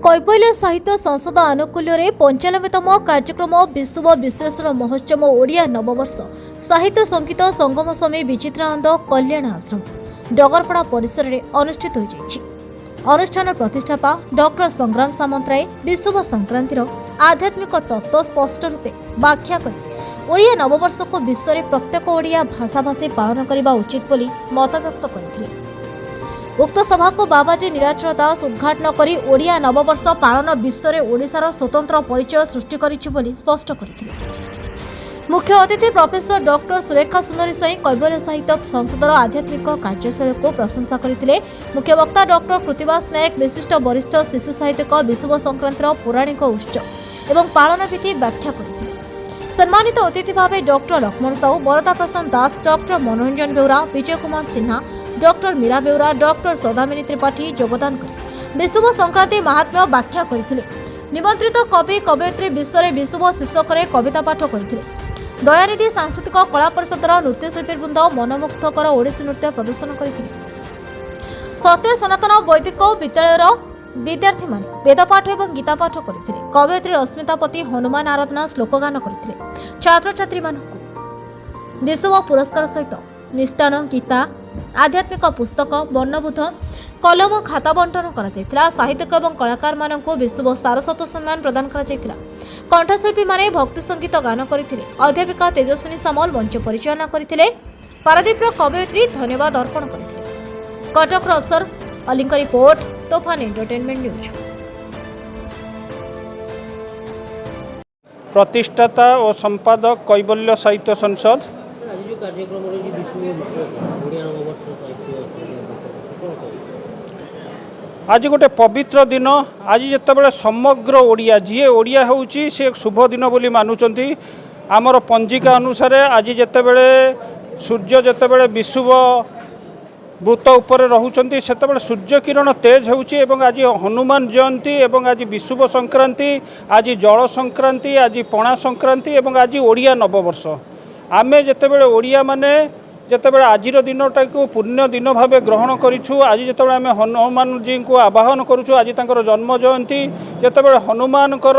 कैबल्य साहित्य संसद आनुकूल्य 95तम कार्यक्रम विश्व विश्लेषण महोत्सव ओडिया नववर्ष साहित्य संगीत संगम समय विचित्रानंद कल्याण आश्रम डगरपड़ा परिसर में अनुष्ठित हो जाइछि। अनुष्ठान प्रतिष्ठाता डॉक्टर संग्राम सामंतराय विश्व संक्रांतिर आध्यात्मिक तत्व स्पष्ट रूपे व्याख्या कर ओडिया नववर्ष को विश्व में प्रत्येक ओडिया भाषाभाषी पालन करने उचित बोली मत व्यक्त करथिले। उक्त सभा को बाबाजी नीलाचल दास उद्घाटन करी ओडिया नववर्ष पालन विश्व में ओडिशार स्वतंत्र परिचय सृष्टि करिछि बोली स्पष्ट करथिले। मुख्य अतिथि प्रोफेसर डॉक्टर सुरेखा सुंदरी स्वाई कैबल्य साहित्य संसदर आध्यात्मिक कार्यशैली को प्रशंसा करथिले। मुख्य वक्ता डॉक्टर कृतिवास नायक विशिष्ट वरिष्ठ शिशु साहित्यिक विश्व संक्रांतिर पौराणिक उत्सव एवं पालन विधि व्याख्या करथिले। सम्मानित अतिथि भाव डॉक्टर लक्ष्मण साहू, बरदा प्रशांत दास, डॉक्टर मनोरंजन बेउरा, विजय कुमार सिन्हा, डॉक्टर मीरा बेउरा, डॉक्टर सौदामिनी त्रिपाठी योगदान कर विश्व संक्रांति महात्म्य व्याख्या करथिले। निमंत्रित कवि कवयित्री विश्व में विश्व शीर्षक कविता पाठ करथिले। दयानिधि सांस्कृतिक कला परिषदर नृत्यशिल्पी वृंद मनमुग्धकर ओडिसी नृत्य प्रदर्शन करथिले। सत्य सनातन वैदिक विद्यालयर विद्यार्थी माने वेदपाठ और गीतापाठ करथिले। कवयित्री अस्मिता पति हनुमान आराधना श्लोकगान करथिले। छात्र छात्री मानकु विश्व पुरस्कार सहित मिष्टान, गीता, आध्यात्मिक पुस्तक, वर्णबोध, कलम, खाता बंटन करा। साहित्यिक और कलाकार मानकु विश्व सारस्वत सम्मान प्रदान करा। कंठशिल्पी माने भक्ति संगीत गान करथिले। अध्यापिका तेजस्विनी सामल मंच परिचालना करथिले। पारादीपर कवयित्री धन्यवाद अर्पण करथिले। कटक अफसर अलिंक रिपोर्ट, तोफान एंटरटेनमेंट न्यूज। प्रतिष्ठाता और संपादक कैबल्य साहित्य संसद आज गोटे पवित्र दिन। आज जितेबाला समग्र ओडिया जी ओडिया होउची से शुभ दिन बोली मानुचंती। आमर पंजिका अनुसार आज जितेबाला सूर्य जितेबाला विश्व वृत्त उपर रहुचंती सेतेबाला सूर्य किरण तेज होउची एवं आज हनुमान जयंती एवं आज विश्व संक्रांति, आज जल संक्रांति, आज पणा संक्रांति एवं आज ओडिया नववर्ष। आमे जितेबाला ओडिया माने जितेबाला आजिर दिनटा को पुण्य दिन भाव ग्रहण करूँ। आज जितेबाला आमे हनुमान जी को आवाहन करूँ। आज तांकर जन्म जयंती। जितेबाला हनुमानकर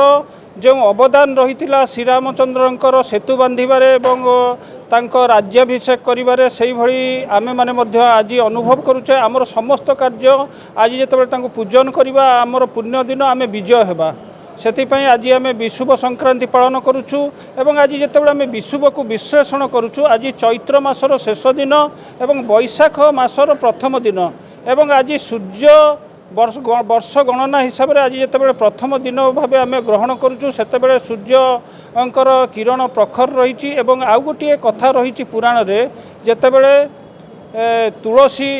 जो अवदान रही श्रीरामचंद्रंकर सेतु बांधिबारे एवं तांको राज्याभिषेक करिबारे सेही भली आमे माने मध्य आज अनुभव करूचे। आमर समस्त कार्य आज जितेबाला तांको पूजन करिबा आमर पुण्य दिन आमे विजय हेबा सेथिपई आज आमे विश्व संक्रांति पालन करूछु। एवं आज जितेबाला आमे विश्व को विश्लेषण करूछु। आज चैत्र मासर शेष दिन एवं वैशाख मासर प्रथम दिन एवं आज सूर्य वर्ष गणना हिसाब से आज जितेबाला प्रथम दिन भाव आम ग्रहण करूँ। सेतेबाला सूर्यंकर किरण प्रखर रही आउ गोटे कथा रही पुराण रे जितेबाला तुलसी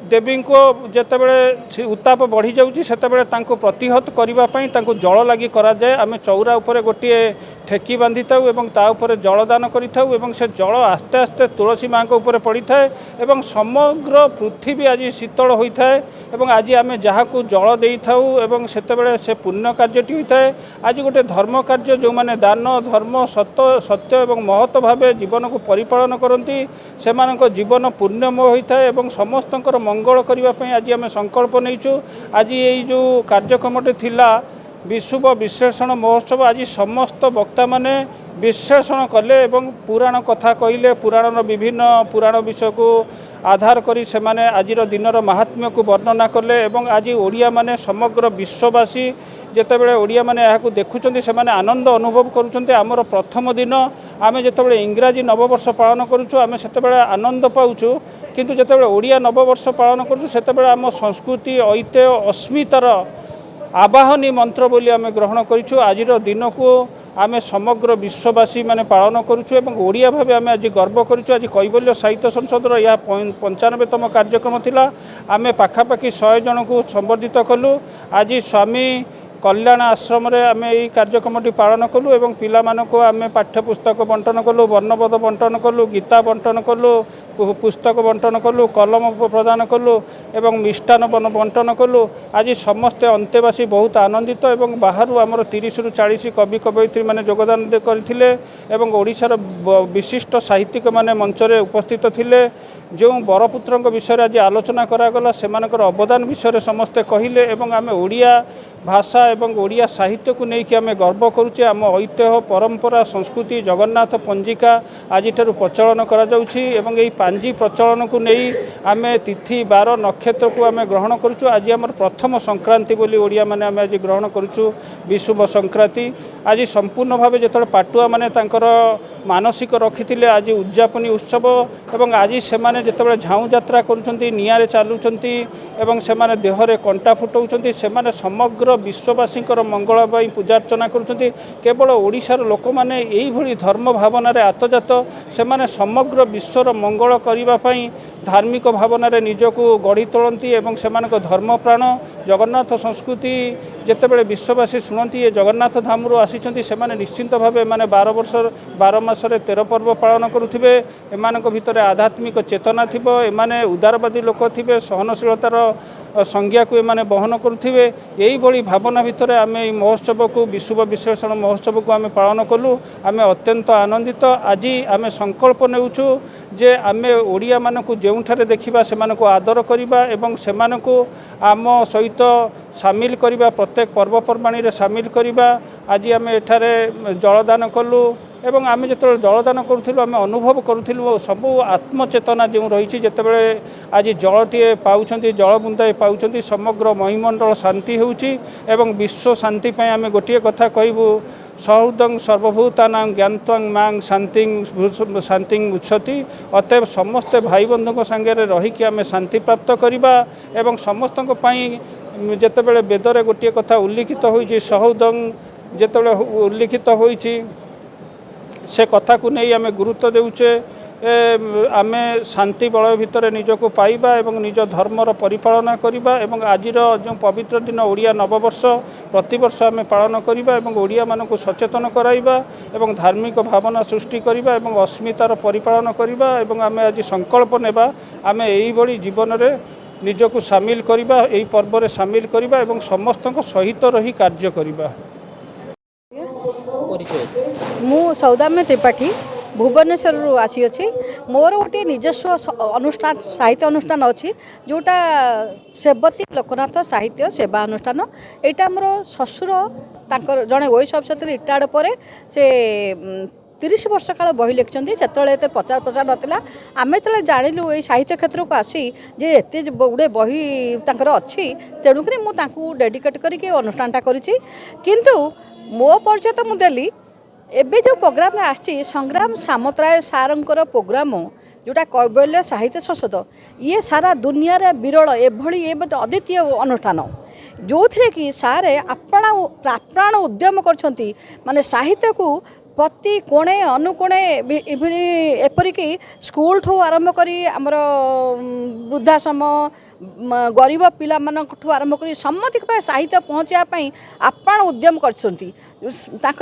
देवी को जितेबाला उत्ताप बढ़ी जाऊँगी सेतेबाला तांको प्रतिहत करने जल लगी कराए। आम चौरा उपर गोटे ठेकी बांधि था एवं ता उपर जलदान करूँ से जल आस्ते आस्ते तुलसी माँ को ऊपर पड़ी था एवं समग्र पृथ्वी आज शीतल होता है एवं आज आम जहाँ को जल दे था एवं सेतेबाला से पुण्य कार्यटी होता है। आज गोटे धर्म कार्य जो मैंने दान धर्म सत्य एवं महत्व भाव जीवन को परिपालन करती से जीवन पुण्यमय होता है एवं समस्तंकर मंगल करने आज आम संकल्प नहींचु। आज ये जो कार्यक्रमटे थिला विश्व विश्लेषण महोत्सव आज समस्त वक्ता माने विश्लेषण कले एवं पुराण कथा कहले पुराण विभिन्न पुराण विषय को आधार करी से माने आजिर दिनर महात्म्य को वर्णना कले एवं आज ओडिया माने समग्र विश्ववासी जितेबाला ओडिया माने यहाँ देखुं से माने आनंद अनुभव करुँच। आमर प्रथम दिन आम जितेबाला इंग्राजी नववर्ष पालन करूँ आम से आनंद पाऊँ किंतु जितेबाला ओडिया नववर्ष पालन करूँ से आम संस्कृति ऐतिह्य अस्मितार आवाहनी मंत्र बोली आम ग्रहण करूँ। आजिर दिन को आम समग्र विश्ववासी माने पालन करूँ एवं ओडिया भाव आम आज गर्व करूँ। आज कैबल्य साहित्य संसदर यह 95तम कार्यक्रम थिला। आम पाखापाखि 100 जन को संबर्धित कलु। आज स्वामी कल्याण आश्रम रे आम यही कार्यक्रमटी पालन कलु एवं पिला मानको आम पाठ्यपुस्तक बंटन कलु, वर्णबोध बंटन कलु, गीता बंटन कलु, पुस्तक बंटन कलु, कलम प्रदान कलु एवं मिष्टान बंटन कलु। आज समस्ते अंतेवासी बहुत आनंदित एवं बाहर आमर 30 रु 40 कवि कवयित्री माने योगदान करथिले एवं ओडिशार विशिष्ट साहित्यिक माने मंच रे उपस्थित थिले। जो बरपुत्र विषय आज आलोचना करागला सेमानकर अवदान विषय समस्ते कहिले एवं आम ओडिया भाषा एवं ओडिया साहित्य को लेकिन आम गर्व करुचे आम ऐतिह्य परंपरा संस्कृति जगन्नाथ पंजिका आज प्रचलन कर पांजी प्रचलन को नहीं आम तिथि बार नक्षत्र को आम ग्रहण करुचु आज आम प्रथम संक्रांति बोली ओडिया माने आम आज ग्रहण करुचु विषुव संक्रांति आज संपूर्ण भाव जो पाटुआ माने तांकर मानसिक रखी आज उद्यापनी उत्सव एवं आज से झाऊ यात्रा करुँच निआरे चलुंट एवं से देहरे कंटा फुटाऊँच से समग्र विश्ववासी मंगल पूजार्चना करुँच केवल ओडिशार लोक मैंने यही धर्म भावना आतजात से समग्र विश्वर मंगल करने धार्मिक भावना निजको गढ़ी तोलती एवं से धर्म प्राण जगन्नाथ संस्कृति जितेबाला विश्ववासी शुणती ये जगन्नाथ धाम आसी निश्चिंत भाव मैंने 12 वर्ष 12 मासरे 13 पर्व पालन करुवे एम भितर आध्यात्मिक चेतना थी एमाने उदारवादी लोक थे सहनशीलतार संज्ञा को एमाने बहन करुवे यही भावना भितर आम महोत्सव को विषुव विश्लेषण महोत्सव को आम पालन कलु आम अत्यंत आनंदित आज आम संकल्प नेउछु जे आम ओडिया मानकु जेउठारे देखिबा सेमानकु आदर करिबा एवं सेमानकु आम सहित सामिल करिबा प्रत्येक पर्वपर्वाणी रे सामिल करिबा आज आम एठारे जलदान कलु एवं आम जो जलदान करूँ आम अनुभव करूँ सबू आत्मचेतना जो रही जितेबाला आज जलटे पाँच जल बुंदाए पाँच समग्र महीमंडल शांति होउची एवं विश्व शांति आम गोटे कथा कहबू सहृदं सर्वभूतानां ज्ञात्वां मां शांति उच्चति अतएव समस्ते भाई बंधु सांगे रहीकि आम शांति प्राप्त करवा एवं समस्त जितेबाला वेदरे गोटे कथा उल्लिखित होइछि सहृदं जितेबाला उल्लिखित होइछि से कथा को नहीं आम गुरुत्व देउचे आम शांति बलय भितर निजको पाइबा एवं निज धर्मर परिपालना करिबा एवं आजिर जो पवित्र दिन ओडिया नववर्ष प्रतिवर्ष आम पालन करिबा एवं ओडिया मानकु सचेतन कराइबा एवं धार्मिक भावना सृष्टि करिबा एवं अस्मितार परिपालन करिबा एवं आम आज संकल्प नेबा आम एही भली जीवन रे निजको सामिल करिबा एही पर्व रे सामिल करिबा एवं समस्तक सहित रही कार्य करिबा। मु सौदाम्य त्रिपाठी भुवनेश्वर आसी अच्छी मोर गोटे निजस्व अनुष्ठान साहित्य अनुष्ठान अच्छी जोटा सेवती लोकनाथ साहित्य सेवा अनुष्ठान यहाँ मोर ससुर तांकर जड़े वॉइस अफिसर रिटायर्ड पर से 30 वर्ष काल बही लिखिं से प्रचार प्रसार नाला आम जो जाणिलु ये साहित्य क्षेत्र को आसी जे एत गुड़े बही अच्छी तेणुक मुझे डेडिकेट करके अनुष्ठानटा करी किंतु मो परिचय तो मुझे एबे जो प्रोग्राम आसी संग्राम सामतराय सारंकर प्रोग्राम जोटा कैबल्य साहित्य संसद ये सारा दुनिया रे विरल एभली अद्वितीय अनुष्ठान जो थे कि सारे प्राण उद्यम करछंती माने साहित्य को प्रति कोणे अनुकोणे एपरिक स्कूल ठू आरंभ करी आमर वृद्धाश्रम गरीब पिला मानठू आरंभ करी सम्मति साहित्य पहुँचापी आप्राण उद्यम कर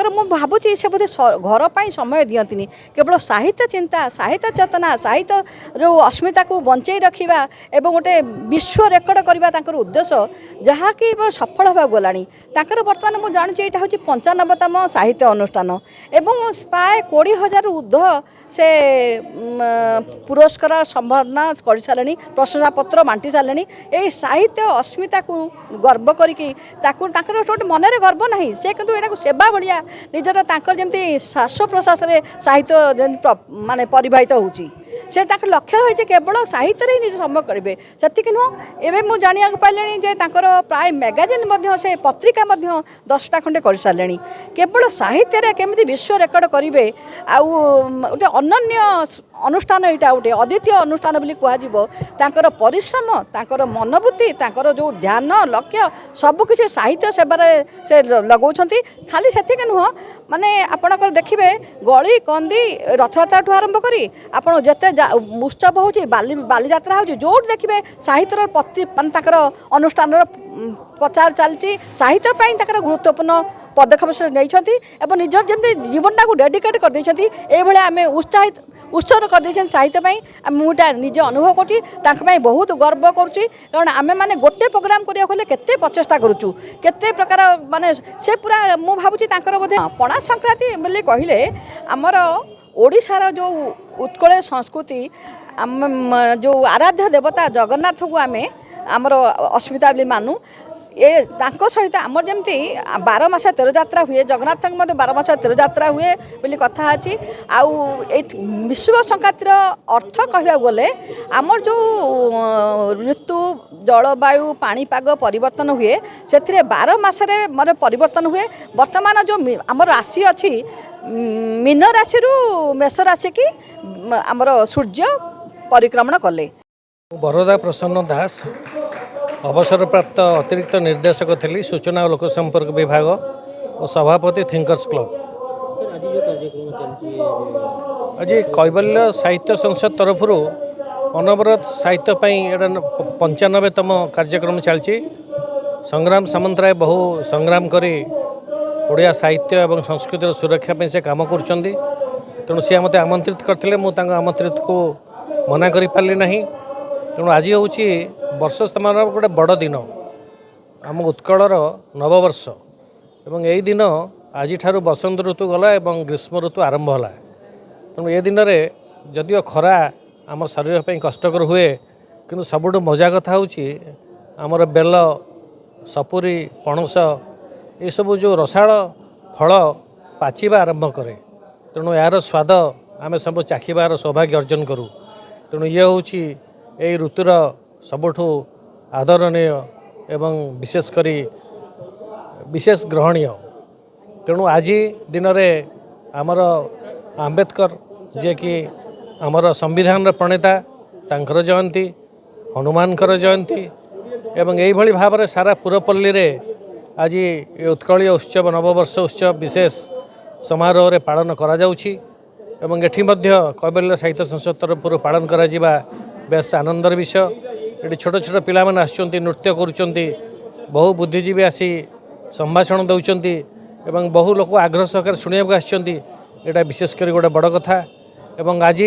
मु भावुची से बोधे घर पर समय दियंतिनी केवल साहित्य चिंता साहित्य चेतना साहित्य जो अस्मिता को बंचाई रखा एवं गोटे विश्व रेकर्ड करने उद्देश्य जहाँकि सफल होगा गलानी बर्तमान मुझे जानुची यहाँ हूँ 95तम साहित्य अनुष्ठान एवं प्राय 20,000 ऊर्ध्व से पुरस्कार संबर्धना कर सारे प्रशंसा पत्र बांटी सारे ये साहित्य अस्मिता को गर्व करी मनरे गर्व ना से कि सेवा भाया निजर जमी श्वास प्रश्वास साहित्य माने परिवाहित होची से लक्ष्य रही केवल साहित्य ही निज समय करेंगे से नुह एवं मुझे जाना पारे प्राय मैगाजिन से पत्रिका 10टा खंडे कर सारे केवल साहित्य केमी विश्व रेकर्ड करेंगे आउ गोटे अनन्य अनुष्ठान यहाँ गोटे अद्वितीय अनुष्ठान बोली कह परिश्रम तांकर मनोवृत्ति तांकर जो ध्यान लक्ष्य सबकि साहित्य सेवार से लगौंट खाली से नुह माने आपणकर देखिए गली कंदी रथयात्रा आरंभ करी आपण जिते उत्सव हो बालीजात्रा हो जो देखिए साहित्यर मानकर अनुष्ठान प्रचार चलती साहित्य गुरुत्वपूर्ण पदक्षेप से नहीं निजर जमी जीवनटा को डेडिकेट कर आम उत्साहित उत्सर्ग कर साहित्य मुझे निजे अनुभव कर बहुत गर्व करुँच कारण आम मैंने गोटे प्रोग्राम करने केते प्रचेषा करुचु केते प्रकार माने से पूरा मु भावुची बोधे पणा संक्रांति बोली कहले आमर ओडिशार जो उत्कल संस्कृति आम जो आराध्य देवता जगन्नाथ को आम आमर अस्मिता बोली मानु ए तांको सहित आमर जमती 12 मास 13 यात्रा हुए जगन्नाथ मध्य 12 मास 13 यात्रा हुए बोली कथा अच्छी आउ विश्व संक्रांतिर अर्थ कहवा गले आमर जो ऋतु जलवायु पाणीपाग परिवर्तन हुए से 12 मासरे माने परिवर्तन हुए वर्तमान जो आमर राशि अच्छी मीन राशि मेष राशि की आमर सूर्य परिक्रमण कले। बरोदा प्रसन्न दास अवसरप्राप्त अतिरिक्त निर्देशक थी सूचना और लोक संपर्क विभाग और सभापति थिंकर्स क्लब। आज कैबल्य साहित्य संसद तरफ अनवरत साहित्य 95तम कार्यक्रम चलती। संग्राम सामंतराय बहु संग्राम करी ओडिया साहित्य और संस्कृतिर सुरक्षा से काम कर तेणु सी मत आमंत्रित करते मुझे आमंत्रित को मना कर पारि ना। तेणु आज हूँ वर्ष स्थान गोटे बड़ दिन आम उत्कलर नववर्ष एवं यही दिन आज बसंत ऋतु गला और ग्रीष्म ऋतु आरंभ होला। तेणु ए दिन में जदिओ खरा आम शरीर पर कष्टकर हुए किंतु सबुठ मजा कथा हूँ आमर बेल सपुरी पणस ये सब जो रसाल फल पाचिबा आरंभ करे तेणु यार स्वाद आम सब चाखिबार सौभाग्य अर्जन करूँ। तेणु ये हूँ यही ऋतुर सबुठ आदरणीय एवं विशेष ग्रहणीय। तेणु आज दिन में आमर आंबेडकर जे कि आमर संविधान प्रणेता तांकर जयंती हनुमानकर जयंती एवं यही भाव में सारा पुरपल्ली रे आज ये उत्कलीय उत्सव नववर्ष उत्सव विशेष समारोह रे पालन करा जाउछि एवं एठी मध्य कैबल्य साहित्य संसद तरफ पालन करा जिबा बेस आनंदर विषय। ये छोट छोट पिला माने आसुचंती नृत्य करुचंती बहु बुद्धिजीवी आसी संभाषण दउचंती एवं बहु लोक आग्रह सहकार शुणिया आसुचंती। एटा विशेष कर गोटे बड़ कथा एवं आज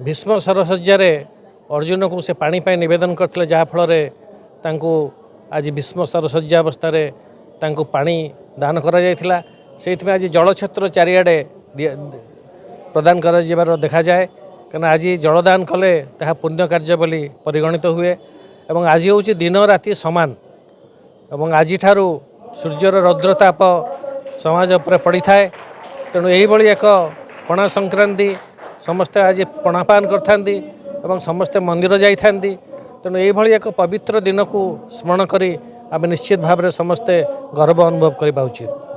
भीष्म सरसज्जार अर्जुन को से पानी पाई निवेदन करते जहाँफल आज भीष्म सरसज्जा अवस्था तांको पानी दान करा जायथिला। सेइथमे आज जलछत्र चारिआडे प्रदान करा जिबार देखा जाए कहीं आज जलदान कले ताहा पुण्य कार्य बोली परिगणित हुए एवं आज हूँ दिन राति समान एवं आज सूर्यर रौद्रताप समाज उपर पड़ी थाए। तेणु यही एक पणा संक्रांति समस्ते आज पणापान करथांती एवं समस्ते मंदिर जाइथांती। तेणु यही एक पवित्र दिन को स्मरण करी आम निश्चित भाव में समस्ते गर्व अनुभव करवा उचित।